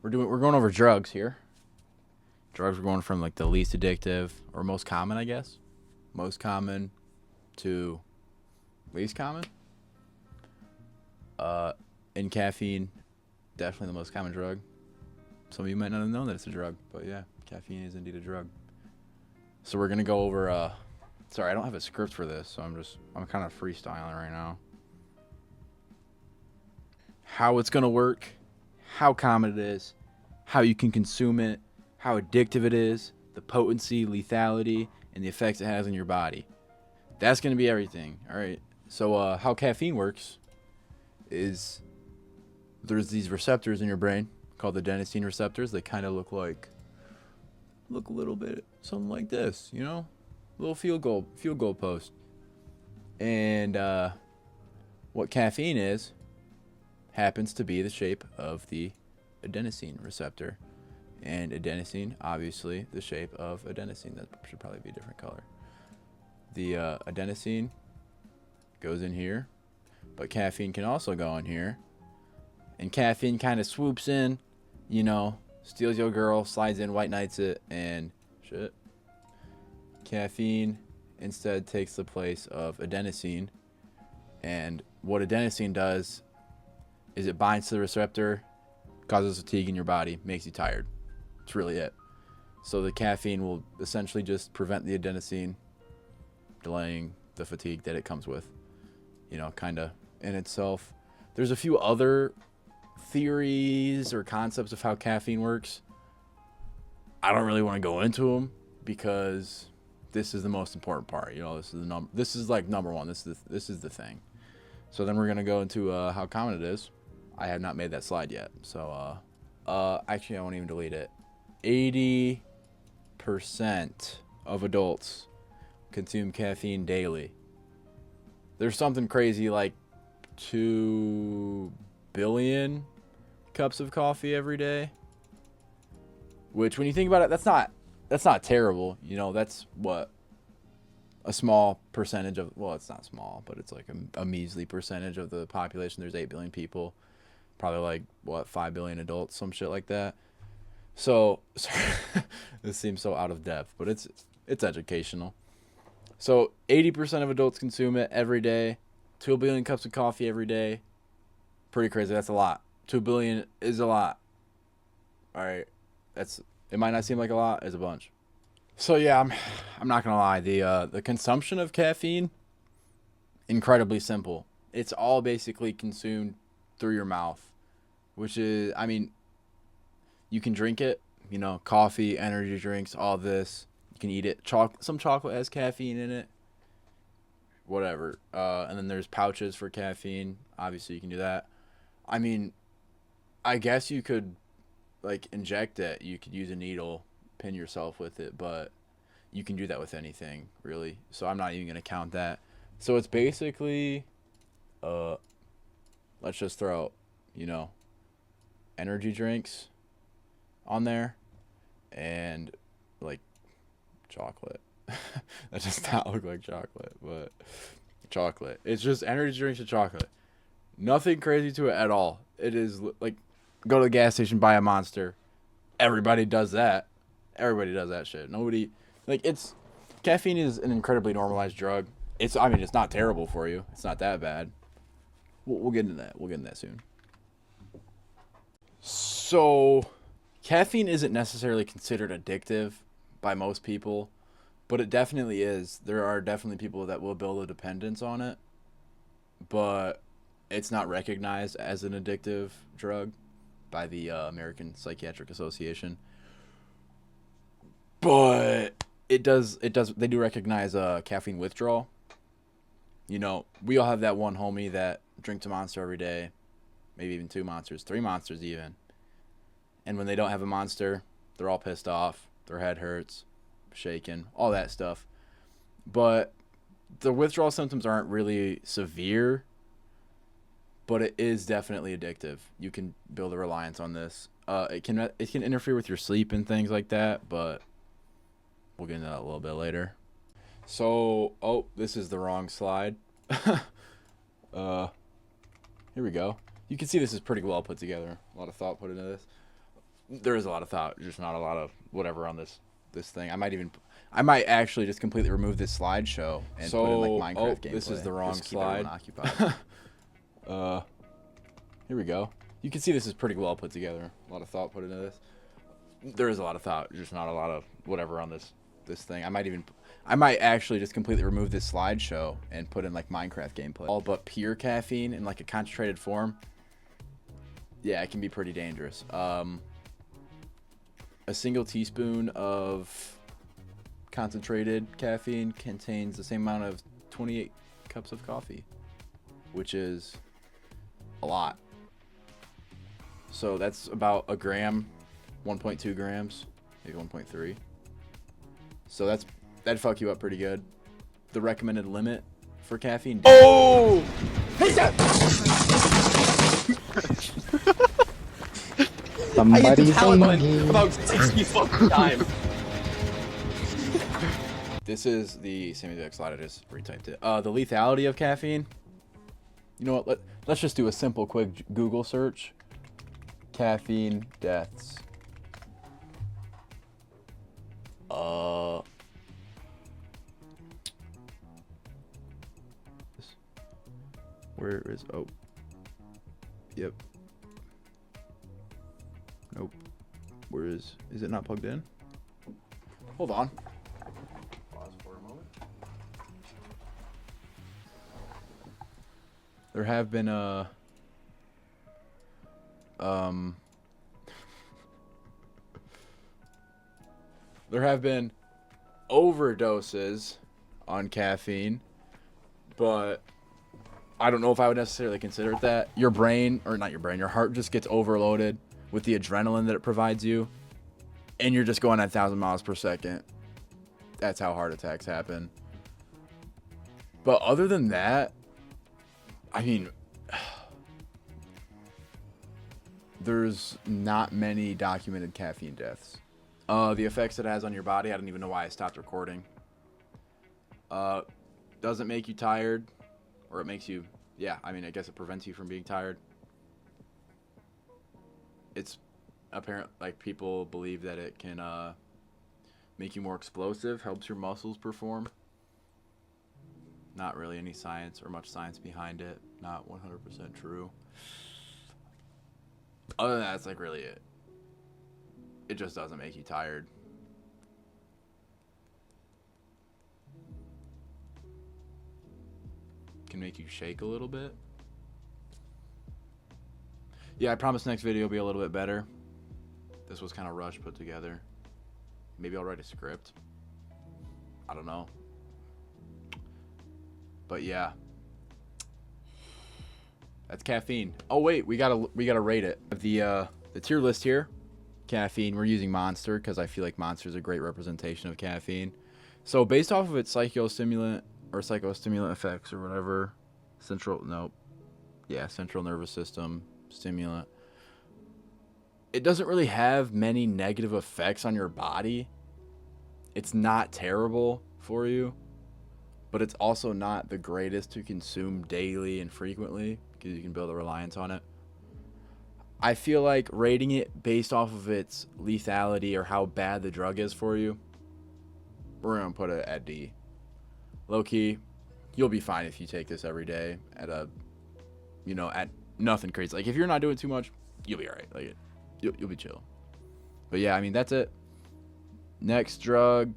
We're going over drugs here. Drugs are going from like the least addictive or most common, I guess. Most common to least common. And caffeine, definitely the most common drug. Some of you might not have known that it's a drug, but yeah, caffeine is indeed a drug. So we're gonna go over. Sorry, I don't have a script for this, so I'm kind of freestyling right now. How it's gonna work, how common it is, how you can consume it, how addictive it is, the potency, lethality, and the effects it has on your body. That's gonna be everything. All right. So how caffeine works is there's these receptors in your brain called the adenosine receptors. They kind of look a little bit something like this, you know, a little field goal post. And what caffeine is happens to be the shape of the adenosine receptor, and adenosine, obviously, the shape of adenosine. That should probably be a different color. The adenosine goes in here, but caffeine can also go in here. And caffeine kind of swoops in, you know, steals your girl, slides in, white knights it, and shit. Caffeine instead takes the place of adenosine. And what adenosine does is it binds to the receptor, causes fatigue in your body, makes you tired. That's really it. So the caffeine will essentially just prevent the adenosine, delaying the fatigue that it comes with, you know, kind of in itself. There's a few other theories or concepts of how caffeine works. I don't really want to go into them because this is the most important part. You know, this is like number one. This is the thing. So then we're gonna go into how common it is. I have not made that slide yet. So actually I won't even delete it. 80% of adults consume caffeine daily. There's something crazy like 2 billion cups of coffee every day, which when you think about it, that's not terrible. You know, that's what a small percentage of, well, it's not small, but it's like a measly percentage of the population. There's 8 billion people, probably like what, 5 billion adults, some shit like that. So this seems so out of depth, but it's educational. So 80% of adults consume it every day. 2 billion cups of coffee every day. Pretty crazy. That's a lot. 2 billion is a lot. All right. It might not seem like a lot. It's a bunch. So yeah, I'm not gonna lie. The consumption of caffeine, incredibly simple. It's all basically consumed through your mouth, which is, I mean, you can drink it. You know, coffee, energy drinks, all this. You can eat it. Some chocolate has caffeine in it. Whatever. And then there's pouches for caffeine. Obviously, you can do that. I mean, I guess you could like inject it. You could use a needle, pin yourself with it, but you can do that with anything, really. So I'm not even gonna count that. So it's basically, let's just throw, you know, energy drinks on there, and like chocolate. That does not look like chocolate, but chocolate. It's just energy drinks and chocolate. Nothing crazy to it at all. It is like, go to the gas station, buy a Monster. Everybody does that. Everybody does that shit. Nobody, like, caffeine is an incredibly normalized drug. It's not terrible for you. It's not that bad. We'll get into that. We'll get into that soon. So, caffeine isn't necessarily considered addictive by most people, but it definitely is. There are definitely people that will build a dependence on it, but it's not recognized as an addictive drug by the American Psychiatric Association. But it does. They do recognize caffeine withdrawal. You know, we all have that one homie that drinks a Monster every day, maybe even 2 Monsters, 3 Monsters even. And when they don't have a Monster, they're all pissed off. Their head hurts, shaking, all that stuff. But the withdrawal symptoms aren't really severe, but it is definitely addictive. You can build a reliance on this. It can interfere with your sleep and things like that, but we'll get into that a little bit later. So, this is the wrong slide. Here we go. You can see this is pretty well put together. A lot of thought put into this. There is a lot of thought, just not a lot of whatever on this thing. I might actually just completely remove this slideshow and put in like Minecraft gameplay. This is the wrong slide. Here we go. You can see this is pretty well put together. A lot of thought put into this. There is a lot of thought, just not a lot of whatever on this thing. I might actually just completely remove this slideshow and put in like Minecraft gameplay. All but pure caffeine in like a concentrated form. Yeah, it can be pretty dangerous. A single teaspoon of concentrated caffeine contains the same amount of 28 cups of coffee, which is a lot. So that's about a gram, 1.2 grams, maybe 1.3. So that'd fuck you up pretty good. The recommended limit for caffeine. Oh! Somebody's about 60 fucking times. This is the same exact slide. I just retyped it. The lethality of caffeine. You know what? Let's just do a simple, quick Google search. Caffeine deaths. Where is? Oh. Yep. Nope. Where is it not plugged in? Hold on. Pause for a moment. There have been there have been overdoses on caffeine, but I don't know if I would necessarily consider it that. Your brain, or not your brain, your heart just gets overloaded with the adrenaline that it provides you, and you're just going at 1,000 miles per second. That's how heart attacks happen. But other than that, I mean, there's not many documented caffeine deaths. The effects it has on your body, I don't even know why I stopped recording. Doesn't make you tired, or it makes you, yeah, I mean, I guess it prevents you from being tired. It's apparent, like, people believe that it can make you more explosive, helps your muscles perform. Not really any science or much science behind it. Not 100% true. Other than that, that's like really it. It just doesn't make you tired. Can make you shake a little bit. Yeah, I promise next video will be a little bit better. This was kind of rushed put together. Maybe I'll write a script. I don't know. But yeah. That's caffeine. Oh wait, we gotta rate it. The tier list here. Caffeine. We're using Monster because I feel like Monster is a great representation of caffeine. So based off of its psychostimulant effects or whatever, central nervous system stimulant. It doesn't really have many negative effects on your body. It's not terrible for you, but it's also not the greatest to consume daily and frequently because you can build a reliance on it. I feel like rating it based off of its lethality or how bad the drug is for you, we're going to put it at D. Low key, you'll be fine if you take this every day at at nothing crazy. Like, if you're not doing too much, you'll be all right. Like, you'll be chill. But yeah, I mean, that's it. Next drug,